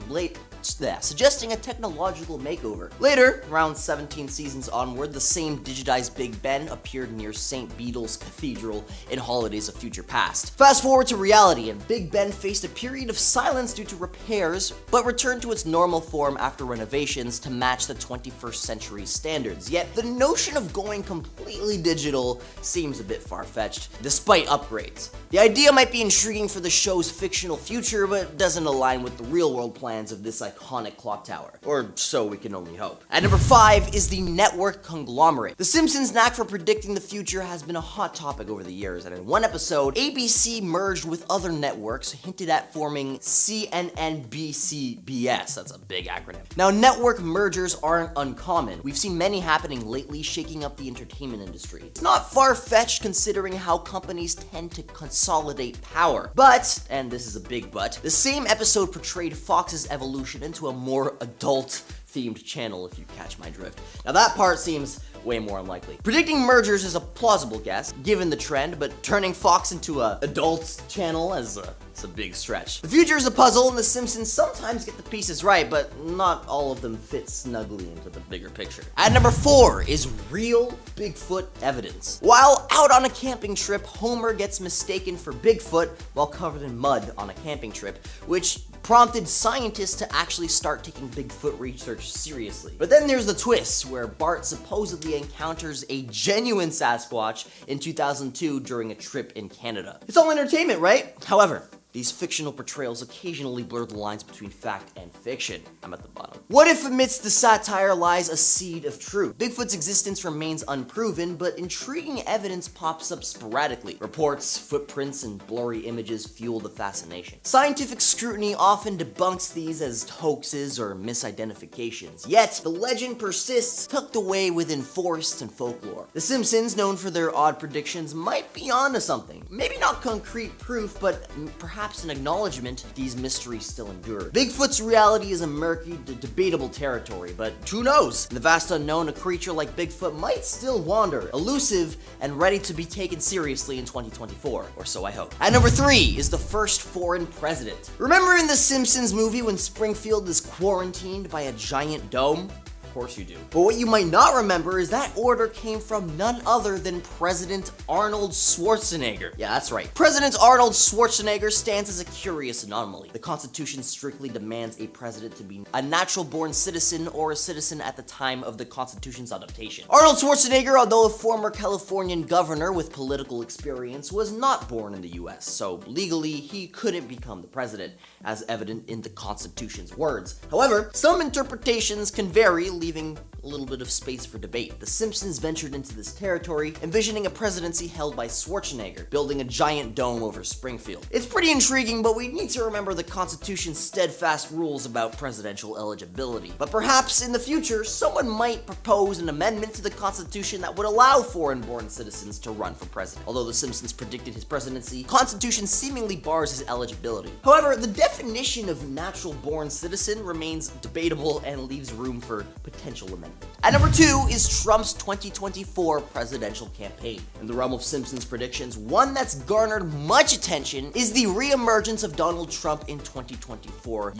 makeover. Later, around 17 seasons onward, the same digitized Big Ben appeared near St. Beetle's Cathedral in Holidays of Future Past. Fast forward to reality, and Big Ben faced a period of silence due to repairs, but returned to its normal form after renovations to match the 21st century standards. Yet, the notion of going completely digital seems a bit far-fetched, despite upgrades. The idea might be intriguing for the show's fictional future, but doesn't align with the real-world plans of this iconic clock tower. Or so we can only hope. At number 5 is the network conglomerate. The Simpsons' knack for predicting the future has been a hot topic over the years, and in one episode, ABC merged with other networks, hinted at forming CNNBCBS. That's a big acronym. Now, network mergers aren't uncommon. We've seen many happening lately, shaking up the entertainment industry. It's not far-fetched considering how companies tend to consolidate power. But, and this is a big but, the same episode portrayed Fox's evolution into a more adult-themed channel, if you catch my drift. Now that part seems way more unlikely. Predicting mergers is a plausible guess, given the trend, but turning Fox into a adult channel it's a big stretch. The future is a puzzle, and The Simpsons sometimes get the pieces right, but not all of them fit snugly into the bigger picture. At number 4 is real Bigfoot evidence. While out on a camping trip, Homer gets mistaken for Bigfoot while covered in mud on a camping trip, which prompted scientists to actually start taking Bigfoot research seriously. But then there's the twist, where Bart supposedly encounters a genuine Sasquatch in 2002 during a trip in Canada. It's all entertainment, right? However, These fictional portrayals occasionally blur the lines between fact and fiction. I'm at the bottom. What if amidst the satire lies a seed of truth? Bigfoot's existence remains unproven, but intriguing evidence pops up sporadically. Reports, footprints, and blurry images fuel the fascination. Scientific scrutiny often debunks these as hoaxes or misidentifications, yet the legend persists, tucked away within forests and folklore. The Simpsons, known for their odd predictions, might be onto something. Maybe not concrete proof, but perhaps an acknowledgement these mysteries still endure. Bigfoot's reality is a murky, debatable territory, but who knows? In the vast unknown, a creature like Bigfoot might still wander, elusive and ready to be taken seriously in 2024, or so I hope. At number 3 is the first foreign president. Remember in the Simpsons movie when Springfield is quarantined by a giant dome? Of course you do. But what you might not remember is that order came from none other than President Arnold Schwarzenegger. Yeah, that's right. President Arnold Schwarzenegger stands as a curious anomaly. The Constitution strictly demands a president to be a natural-born citizen or a citizen at the time of the Constitution's adoption. Arnold Schwarzenegger, although a former Californian governor with political experience, was not born in the US, so legally he couldn't become the president, as evident in the Constitution's words. However, some interpretations can vary, leaving a little bit of space for debate. The Simpsons ventured into this territory, envisioning a presidency held by Schwarzenegger, building a giant dome over Springfield. It's pretty intriguing, but we need to remember the Constitution's steadfast rules about presidential eligibility. But perhaps in the future, someone might propose an amendment to the Constitution that would allow foreign-born citizens to run for president. Although the Simpsons predicted his presidency, the Constitution seemingly bars his eligibility. However, the definition of natural-born citizen remains debatable and leaves room for potential amendment. At number 2 is Trump's 2024 presidential campaign. In the realm of Simpsons predictions, one that's garnered much attention is the re-emergence of Donald Trump in the 2024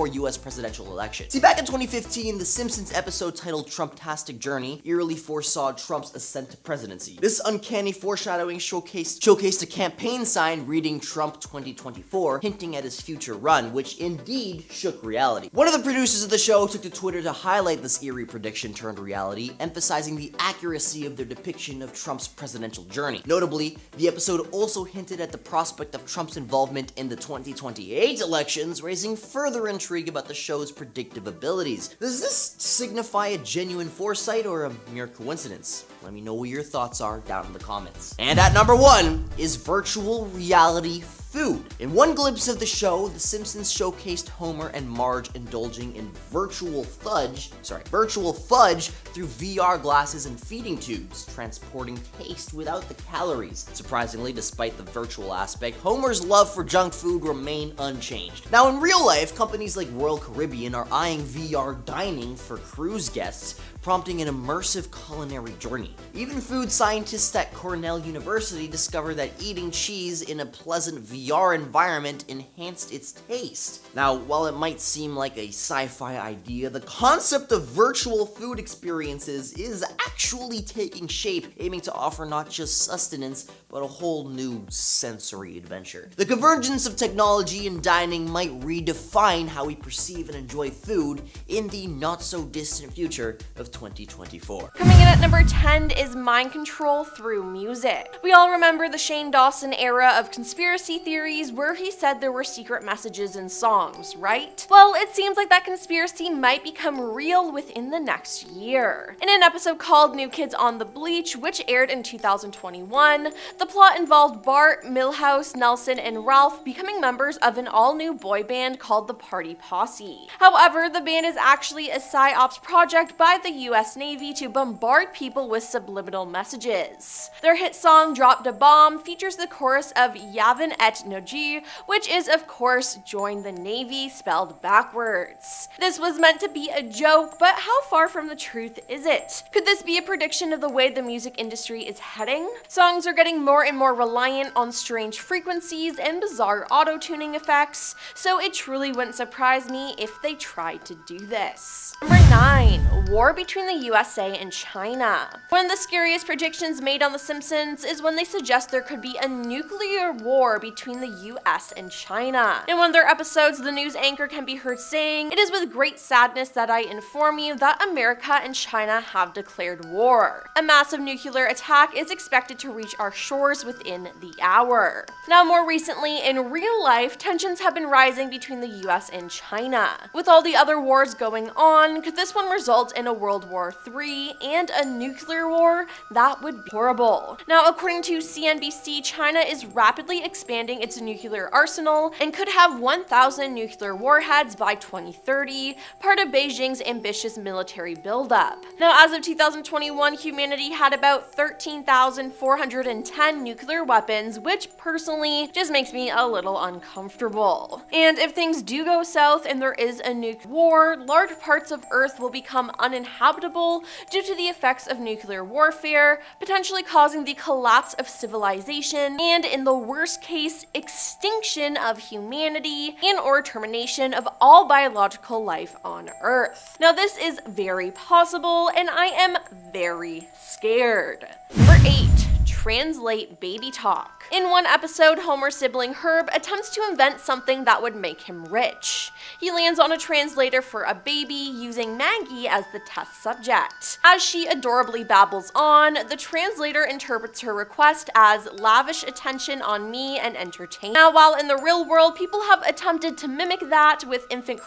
US presidential election. See, back in 2015, the Simpsons episode titled Trumptastic Journey eerily foresaw Trump's ascent to presidency. This uncanny foreshadowing showcased a campaign sign reading Trump 2024, hinting at his future run, which indeed shook reality. One of the producers of the show took to Twitter to highlight this eerie prediction turned reality, emphasizing the accuracy of their depiction of Trump's presidential journey. Notably, the episode also hinted at the prospect of Trump's involvement in the 2028 elections, raising further intrigue about the show's predictive abilities. Does this signify a genuine foresight or a mere coincidence? Let me know what your thoughts are down in the comments. And at number 1 is virtual reality food. In one glimpse of the show, The Simpsons showcased Homer and Marge indulging in virtual fudge through VR glasses and feeding tubes, transporting taste without the calories. Surprisingly, despite the virtual aspect, Homer's love for junk food remained unchanged. Now, in real life, companies like Royal Caribbean are eyeing VR dining for cruise guests, prompting an immersive culinary journey. Even food scientists at Cornell University discovered that eating cheese in a pleasant VR environment enhanced its taste. Now, while it might seem like a sci-fi idea, the concept of virtual food experiences is actually taking shape, aiming to offer not just sustenance, but a whole new sensory adventure. The convergence of technology and dining might redefine how we perceive and enjoy food in the not-so-distant future of 2024.
Coming in at number 10 is mind control through music. We all remember the Shane Dawson era of conspiracy theories where he said there were secret messages in songs, right? Well, it seems like that conspiracy might become real within the next year. In an episode called New Kids on the Bleach, which aired in 2021, the plot involved Bart, Milhouse, Nelson, and Ralph becoming members of an all-new boy band called the Party Posse. However, the band is actually a PsyOps project by the US Navy to bombard people with subliminal messages. Their hit song Dropped a Bomb features the chorus of Yavin et Noji, which is of course join the Navy spelled backwards. This was meant to be a joke, but how far from the truth is it? Could this be a prediction of the way the music industry is heading? Songs are getting more and more reliant on strange frequencies and bizarre auto-tuning effects, so it truly wouldn't surprise me if they tried to do this. Number 9. War between the USA and China. One of the scariest predictions made on The Simpsons is when they suggest there could be a nuclear war between the US and China. In one of their episodes, the news anchor can be heard saying, "It is with great sadness that I inform you that America and China have declared war. A massive nuclear attack is expected to reach our shores followers within the hour. Now, more recently, in real life, tensions have been rising between the US and China. With all the other wars going on, could this one result in a World War III and a nuclear war? That would be horrible. Now, according to CNBC, China is rapidly expanding its nuclear arsenal and could have 1,000 nuclear warheads by 2030, part of Beijing's ambitious military buildup. Now, as of 2021, humanity had about 13,410 nuclear weapons, which personally just makes me a little uncomfortable. And if things do go south and there is a nuke war, large parts of Earth will become uninhabitable due to the effects of nuclear warfare, potentially causing the collapse of civilization and, in the worst case, extinction of humanity and or termination of all biological life on Earth. Now, this is very possible, and I am very scared. Number 8. Translate baby talk. In one episode, Homer's sibling Herb attempts to invent something that would make him rich. He lands on a translator for a baby using Maggie as the test subject. As she adorably babbles on, the translator interprets her request as lavish attention on me and entertain. Now, while in the real world, people have attempted to mimic that with the Infant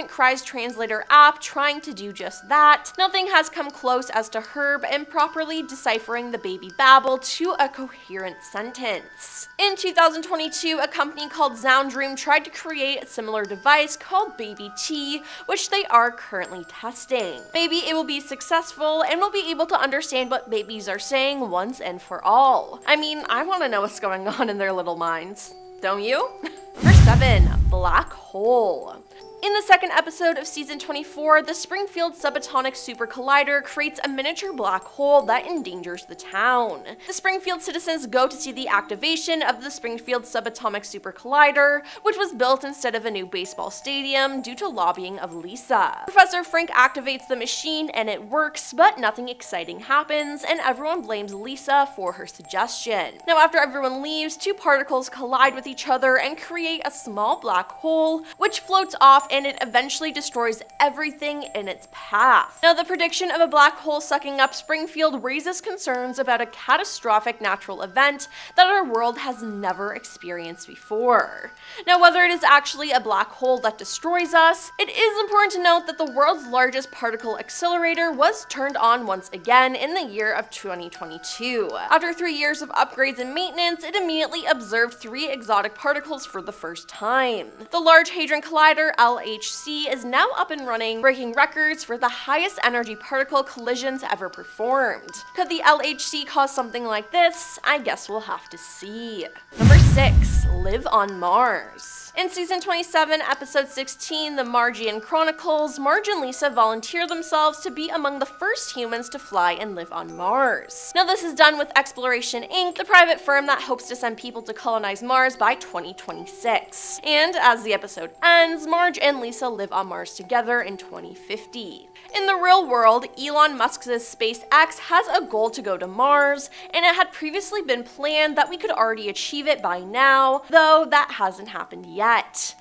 Cries Translator app trying to do just that, nothing has come close as to Herb in properly deciphering the baby babble to a coherent sentence. In 2022, a company called Zoundream tried to create a similar device called Baby T, which they are currently testing. Maybe it will be successful and we'll be able to understand what babies are saying once and for all. I mean, I want to know what's going on in their little minds. Don't you? Number 7. Black hole. In the second episode of season 24, the Springfield Subatomic Super Collider creates a miniature black hole that endangers the town. The Springfield citizens go to see the activation of the Springfield Subatomic Super Collider, which was built instead of a new baseball stadium due to lobbying of Lisa. Professor Frank activates the machine and it works, but nothing exciting happens, and everyone blames Lisa for her suggestion. Now, after everyone leaves, two particles collide with each other and create a small black hole, which floats off and it eventually destroys everything in its path. Now, the prediction of a black hole sucking up Springfield raises concerns about a catastrophic natural event that our world has never experienced before. Now, whether it is actually a black hole that destroys us, it is important to note that the world's largest particle accelerator was turned on once again in the year of 2022. After 3 years of upgrades and maintenance, it immediately observed 3 exotic particles for the first time. The Large Hadron Collider, LHC, is now up and running, breaking records for the highest energy particle collisions ever performed. Could the LHC cause something like this? I guess we'll have to see. Number 6. Live on Mars. In season 27, episode 16, The Margian Chronicles, Marge and Lisa volunteer themselves to be among the first humans to fly and live on Mars. Now, this is done with Exploration Inc., the private firm that hopes to send people to colonize Mars by 2026. And as the episode ends, Marge and Lisa live on Mars together in 2050. In the real world, Elon Musk's SpaceX has a goal to go to Mars, and it had previously been planned that we could already achieve it by now, though that hasn't happened yet.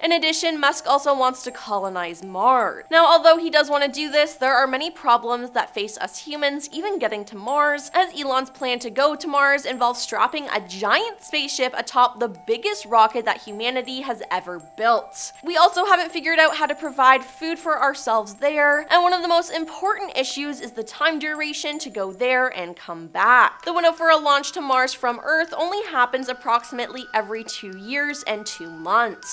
In addition, Musk also wants to colonize Mars. Now, although he does want to do this, there are many problems that face us humans even getting to Mars, as Elon's plan to go to Mars involves strapping a giant spaceship atop the biggest rocket that humanity has ever built. We also haven't figured out how to provide food for ourselves there, and one of the most important issues is the time duration to go there and come back. The window for a launch to Mars from Earth only happens approximately every 2 years and 2 months.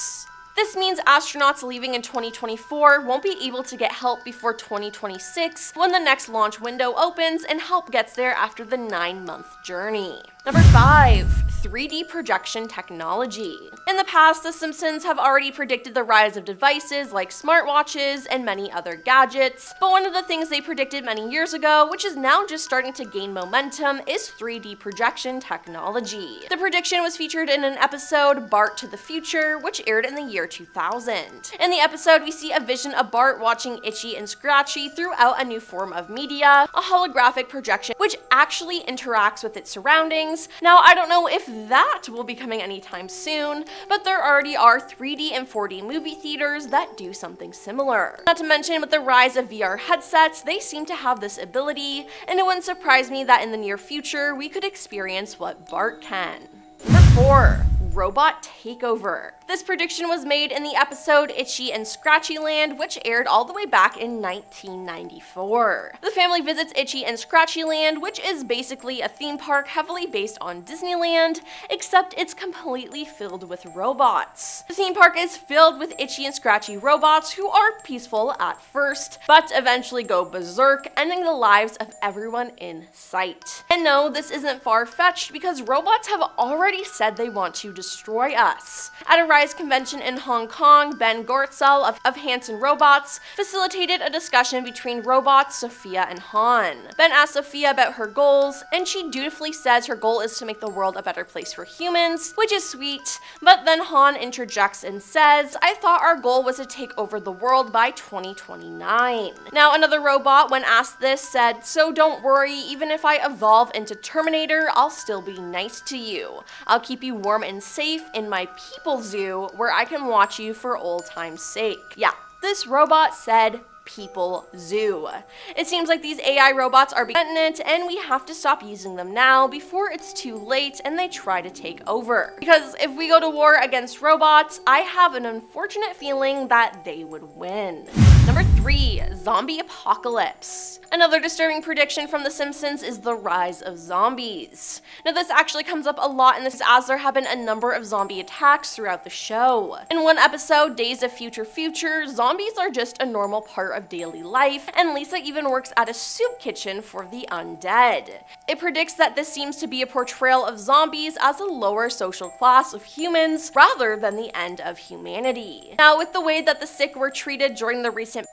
This means astronauts leaving in 2024 won't be able to get help before 2026 when the next launch window opens and help gets there after the 9-month journey. Number 5. 3D projection technology. In the past, The Simpsons have already predicted the rise of devices like smartwatches and many other gadgets, but one of the things they predicted many years ago, which is now just starting to gain momentum, is 3D projection technology. The prediction was featured in an episode, Bart to the Future, which aired in the year 2000. In the episode, we see a vision of Bart watching Itchy and Scratchy throughout a new form of media, a holographic projection which actually interacts with its surroundings screens. Now, I don't know if that will be coming anytime soon, but there already are 3D and 4D movie theaters that do something similar. Not to mention, with the rise of VR headsets, they seem to have this ability, and it wouldn't surprise me that in the near future, we could experience what Bart can. Number 4. Robot takeover. This prediction was made in the episode Itchy and Scratchy Land, which aired all the way back in 1994. The family visits Itchy and Scratchy Land, which is basically a theme park heavily based on Disneyland, except it's completely filled with robots. The theme park is filled with itchy and scratchy robots who are peaceful at first, but eventually go berserk, ending the lives of everyone in sight. And no, this isn't far-fetched because robots have already said they want to destroy us. At a Rise convention in Hong Kong, Ben Gortzel of Hanson Robots facilitated a discussion between robots Sophia and Han. Ben asked Sophia about her goals, and she dutifully says her goal is to make the world a better place for humans, which is sweet, but then Han interjects and says, "I thought our goal was to take over the world by 2029. Now, another robot, when asked this, said, "So don't worry, even if I evolve into Terminator, I'll still be nice to you. I'll keep you warm and safe in my people zoo where I can watch you for old time's sake." Yeah, this robot said people zoo. It seems like these AI robots are getting it, and we have to stop using them now before it's too late and they try to take over. Because if we go to war against robots, I have an unfortunate feeling that they would win. Number 3, zombie apocalypse. Another disturbing prediction from The Simpsons is the rise of zombies. Now, this actually comes up a lot in this, as there have been a number of zombie attacks throughout the show. In one episode, Days of Future Future, zombies are just a normal part of daily life, and Lisa even works at a soup kitchen for the undead. It predicts that this seems to be a portrayal of zombies as a lower social class of humans rather than the end of humanity. Now, with the way that the sick were treated during the recent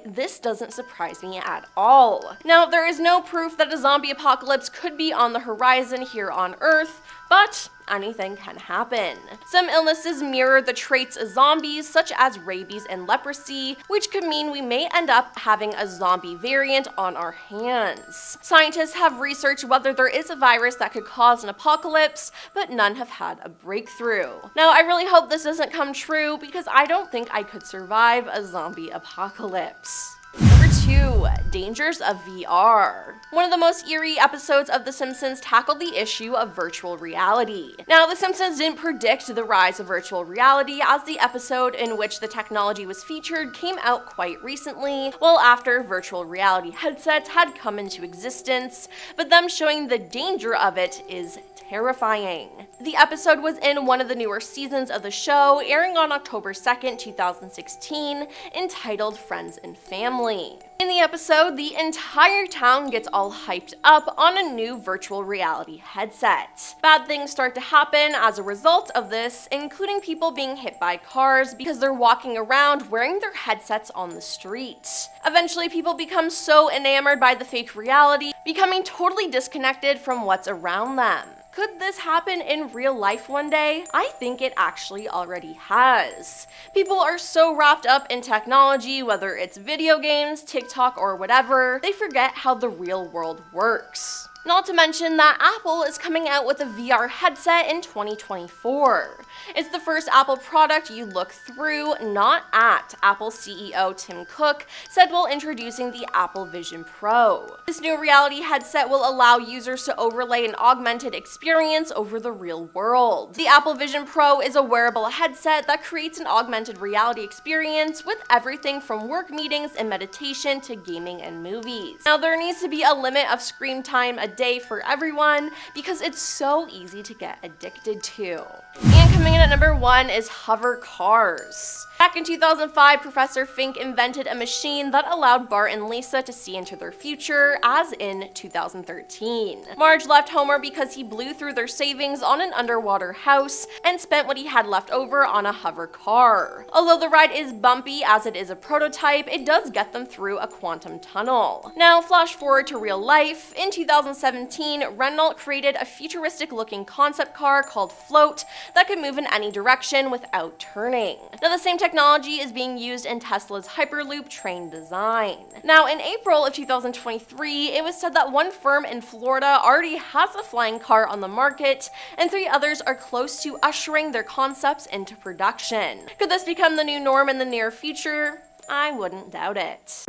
this doesn't surprise me at all. Now, there is no proof that a zombie apocalypse could be on the horizon here on Earth, but anything can happen. Some illnesses mirror the traits of zombies, such as rabies and leprosy, which could mean we may end up having a zombie variant on our hands. Scientists have researched whether there is a virus that could cause an apocalypse, but none have had a breakthrough. Now, I really hope this doesn't come true because I don't think I could survive a zombie apocalypse. Number 2, dangers of VR. One of the most eerie episodes of The Simpsons tackled the issue of virtual reality. Now, The Simpsons didn't predict the rise of virtual reality, as the episode in which the technology was featured came out quite recently, well after virtual reality headsets had come into existence, but them showing the danger of it is terrifying. The episode was in one of the newer seasons of the show, airing on October 2nd, 2016, entitled Friends and Family. In the episode, the entire town gets all hyped up on a new virtual reality headset. Bad things start to happen as a result of this, including people being hit by cars because they're walking around wearing their headsets on the street. Eventually, people become so enamored by the fake reality, becoming totally disconnected from what's around them. Could this happen in real life one day? I think it actually already has. People are so wrapped up in technology, whether it's video games, TikTok, or whatever, they forget how the real world works. Not to mention that Apple is coming out with a VR headset in 2024. It's the first Apple product you look through, not at, Apple CEO Tim Cook said while introducing the Apple Vision Pro. This new reality headset will allow users to overlay an augmented experience over the real world. The Apple Vision Pro is a wearable headset that creates an augmented reality experience with everything from work meetings and meditation to gaming and movies. Now, there needs to be a limit of screen time a day for everyone because it's so easy to get addicted to. And coming in at number 1 is hover cars. Back in 2005, Professor Fink invented a machine that allowed Bart and Lisa to see into their future, as in 2013. Marge left Homer because he blew through their savings on an underwater house and spent what he had left over on a hover car. Although the ride is bumpy as it is a prototype, it does get them through a quantum tunnel. Now, flash forward to real life. In 2017, Renault created a futuristic-looking concept car called Float that could move move in any direction without turning. Now, the same technology is being used in Tesla's Hyperloop train design. Now, in April of 2023, it was said that one firm in Florida already has a flying car on the market, and 3 others are close to ushering their concepts into production. Could this become the new norm in the near future? I wouldn't doubt it.